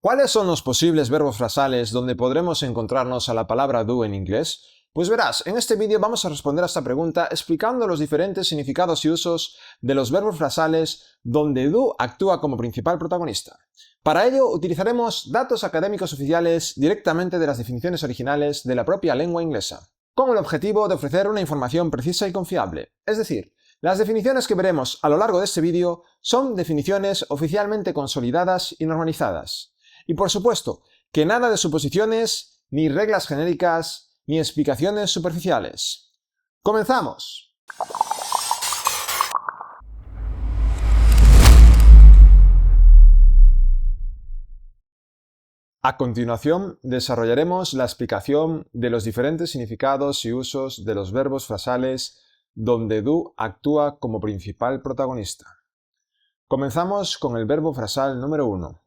¿Cuáles son los posibles verbos frasales donde podremos encontrarnos a la palabra do en inglés? Pues verás, en este vídeo vamos a responder a esta pregunta explicando los diferentes significados y usos de los verbos frasales donde do actúa como principal protagonista. Para ello utilizaremos datos académicos oficiales directamente de las definiciones originales de la propia lengua inglesa, con el objetivo de ofrecer una información precisa y confiable. Es decir, las definiciones que veremos a lo largo de este vídeo son definiciones oficialmente consolidadas y normalizadas. Y por supuesto, que nada de suposiciones, ni reglas genéricas, ni explicaciones superficiales. ¡Comenzamos! A continuación, desarrollaremos la explicación de los diferentes significados y usos de los verbos frasales donde do actúa como principal protagonista. Comenzamos con el verbo frasal número 1.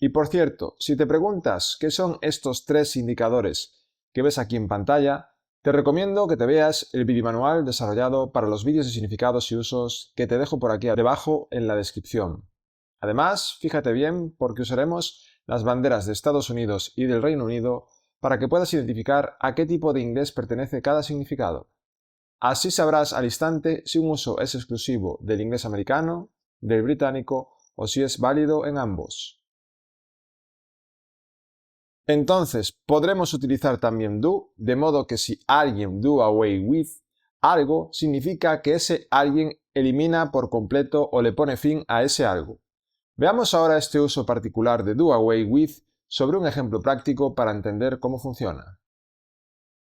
Y por cierto, si te preguntas qué son estos tres indicadores que ves aquí en pantalla, te recomiendo que te veas el videomanual desarrollado para los vídeos de significados y usos que te dejo por aquí debajo en la descripción. Además, fíjate bien porque usaremos las banderas de Estados Unidos y del Reino Unido para que puedas identificar a qué tipo de inglés pertenece cada significado. Así sabrás al instante si un uso es exclusivo del inglés americano, del británico o si es válido en ambos. Entonces, podremos utilizar también do, de modo que si alguien do away with algo, significa que ese alguien elimina por completo o le pone fin a ese algo. Veamos ahora este uso particular de do away with sobre un ejemplo práctico para entender cómo funciona.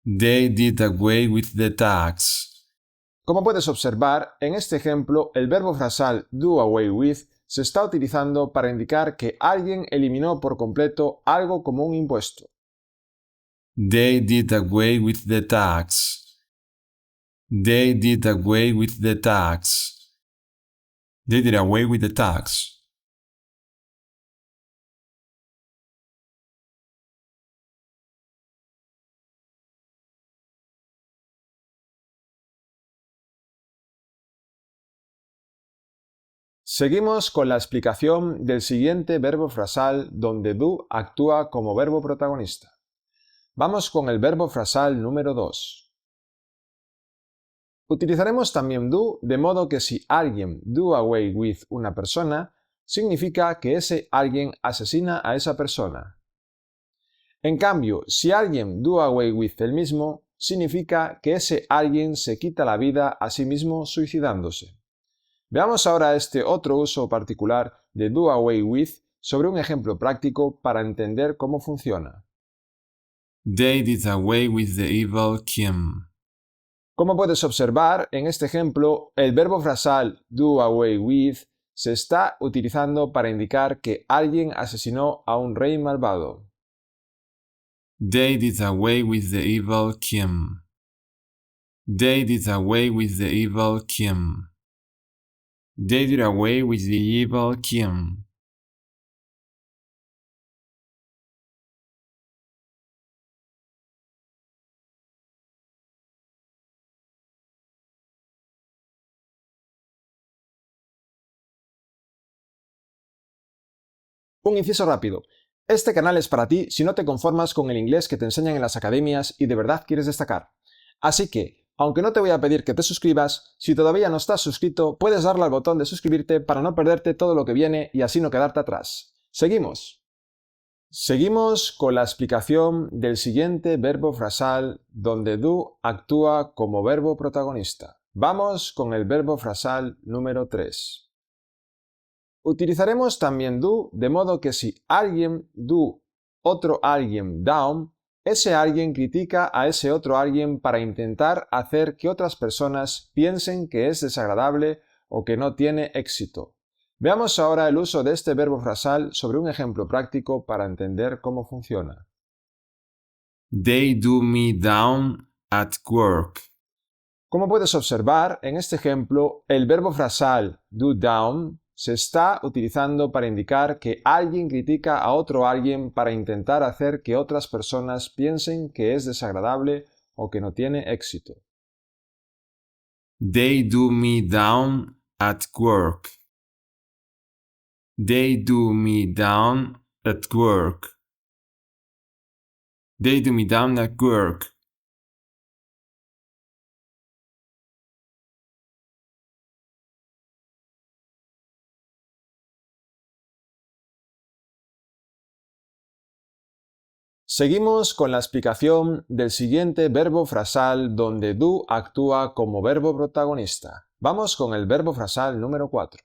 They did away with the tax. Como puedes observar, en este ejemplo, el verbo frasal do away with se está utilizando para indicar que alguien eliminó por completo algo como un impuesto. They did away with the tax. They did away with the tax. They did away with the tax. Seguimos con la explicación del siguiente verbo frasal donde do actúa como verbo protagonista. Vamos con el verbo frasal número 2. Utilizaremos también do de modo que si alguien do away with una persona, significa que ese alguien asesina a esa persona. En cambio, si alguien do away with el mismo, significa que ese alguien se quita la vida a sí mismo suicidándose. Veamos ahora este otro uso particular de do away with sobre un ejemplo práctico para entender cómo funciona. They did away with the evil Kim. Como puedes observar, en este ejemplo, el verbo frasal do away with se está utilizando para indicar que alguien asesinó a un rey malvado. They did away with the evil Kim. They did away with the evil Kim. They did away with the evil Kim. Un inciso rápido. Este canal es para ti si no te conformas con el inglés que te enseñan en las academias y de verdad quieres destacar. Así que, aunque no te voy a pedir que te suscribas, si todavía no estás suscrito, puedes darle al botón de suscribirte para no perderte todo lo que viene y así no quedarte atrás. ¡Seguimos! Seguimos con la explicación del siguiente verbo frasal donde do actúa como verbo protagonista. Vamos con el verbo frasal número 3. Utilizaremos también do de modo que si alguien do otro alguien down, ese alguien critica a ese otro alguien para intentar hacer que otras personas piensen que es desagradable o que no tiene éxito. Veamos ahora el uso de este verbo frasal sobre un ejemplo práctico para entender cómo funciona. They do me down at work. Como puedes observar, en este ejemplo, el verbo frasal do down se está utilizando para indicar que alguien critica a otro alguien para intentar hacer que otras personas piensen que es desagradable o que no tiene éxito. They do me down at work. They do me down at work. They do me down at work. Seguimos con la explicación del siguiente verbo frasal donde do actúa como verbo protagonista. Vamos con el verbo frasal número 4.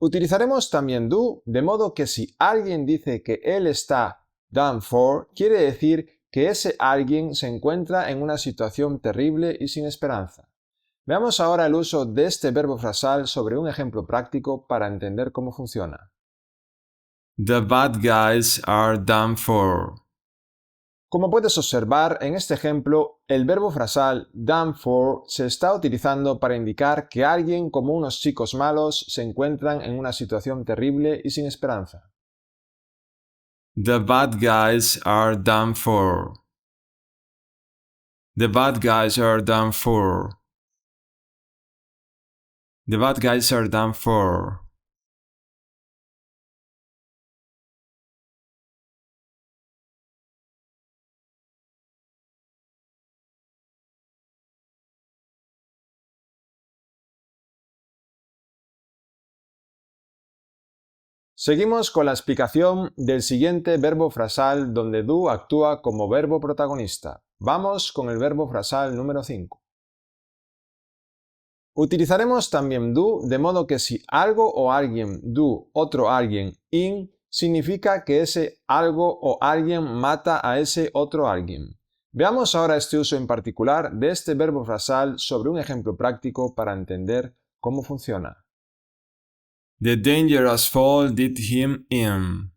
Utilizaremos también do, de modo que si alguien dice que él está done for, quiere decir que ese alguien se encuentra en una situación terrible y sin esperanza. Veamos ahora el uso de este verbo frasal sobre un ejemplo práctico para entender cómo funciona. The bad guys are done for. Como puedes observar, en este ejemplo, el verbo frasal done for se está utilizando para indicar que alguien como unos chicos malos se encuentran en una situación terrible y sin esperanza. The bad guys are done for. The bad guys are done for. The bad guys are done for. Seguimos con la explicación del siguiente verbo frasal donde do actúa como verbo protagonista. Vamos con el verbo frasal número 5. Utilizaremos también do de modo que si algo o alguien do otro alguien in, significa que ese algo o alguien mata a ese otro alguien. Veamos ahora este uso en particular de este verbo frasal sobre un ejemplo práctico para entender cómo funciona. The dangerous fall did him in.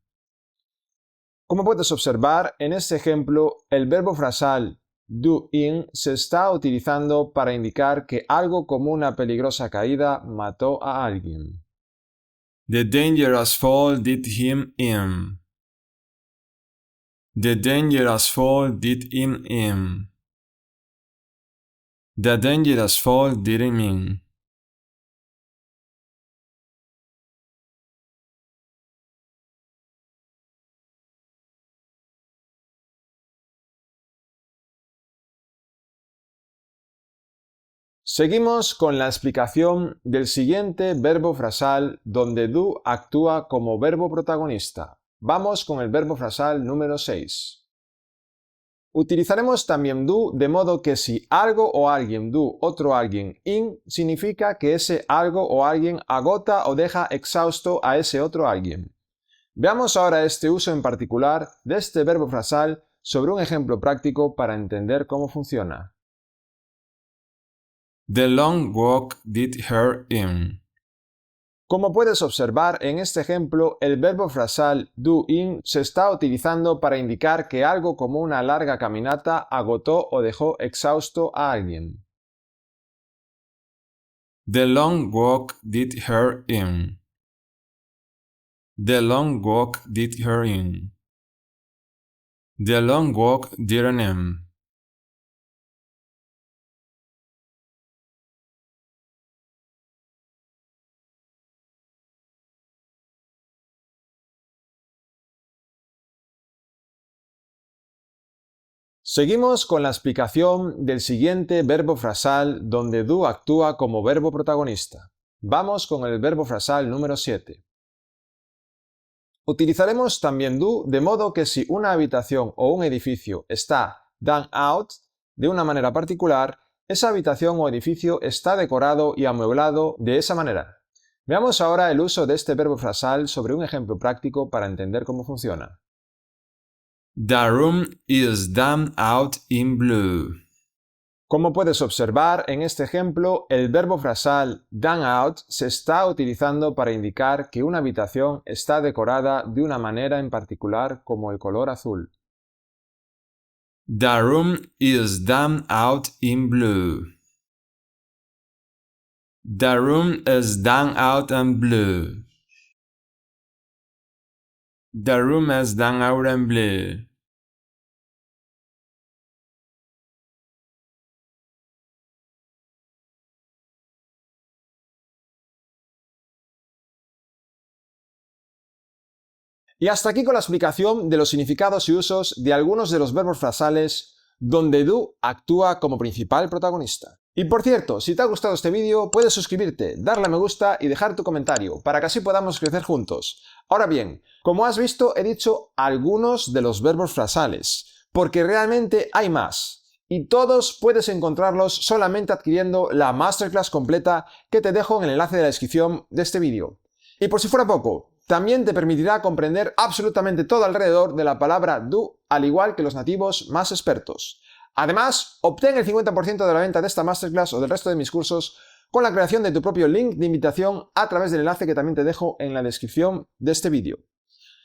Como puedes observar, en este ejemplo, el verbo frasal do in se está utilizando para indicar que algo como una peligrosa caída mató a alguien. The dangerous fall did him in. The dangerous fall did him in. The dangerous fall did him in. Seguimos con la explicación del siguiente verbo frasal donde do actúa como verbo protagonista. Vamos con el verbo frasal número 6. Utilizaremos también do de modo que si algo o alguien do otro alguien in, significa que ese algo o alguien agota o deja exhausto a ese otro alguien. Veamos ahora este uso en particular de este verbo frasal sobre un ejemplo práctico para entender cómo funciona. The long walk did her in. Como puedes observar en este ejemplo, el verbo frasal do in se está utilizando para indicar que algo como una larga caminata agotó o dejó exhausto a alguien. The long walk did her in. The long walk did her in. The long walk didn't him. Seguimos con la explicación del siguiente verbo frasal donde do actúa como verbo protagonista. Vamos con el verbo frasal número 7. Utilizaremos también do de modo que si una habitación o un edificio está done out de una manera particular, esa habitación o edificio está decorado y amueblado de esa manera. Veamos ahora el uso de este verbo frasal sobre un ejemplo práctico para entender cómo funciona. The room is done out in blue. Como puedes observar en este ejemplo, el verbo frasal done out se está utilizando para indicar que una habitación está decorada de una manera en particular como el color azul. The room is done out in blue. The room is done out in blue. The room is done out in blue. Y hasta aquí con la explicación de los significados y usos de algunos de los verbos frasales donde do actúa como principal protagonista. Y por cierto, si te ha gustado este vídeo, puedes suscribirte, darle a me gusta y dejar tu comentario, para que así podamos crecer juntos. Ahora bien, como has visto, he dicho algunos de los verbos frasales, porque realmente hay más. Y todos puedes encontrarlos solamente adquiriendo la masterclass completa que te dejo en el enlace de la descripción de este vídeo. Y por si fuera poco, también te permitirá comprender absolutamente todo alrededor de la palabra do, al igual que los nativos más expertos. Además, obtén el 50% de la venta de esta masterclass o del resto de mis cursos con la creación de tu propio link de invitación a través del enlace que también te dejo en la descripción de este vídeo.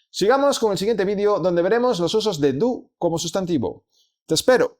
Sigamos con el siguiente vídeo donde veremos los usos de do como sustantivo. ¡Te espero!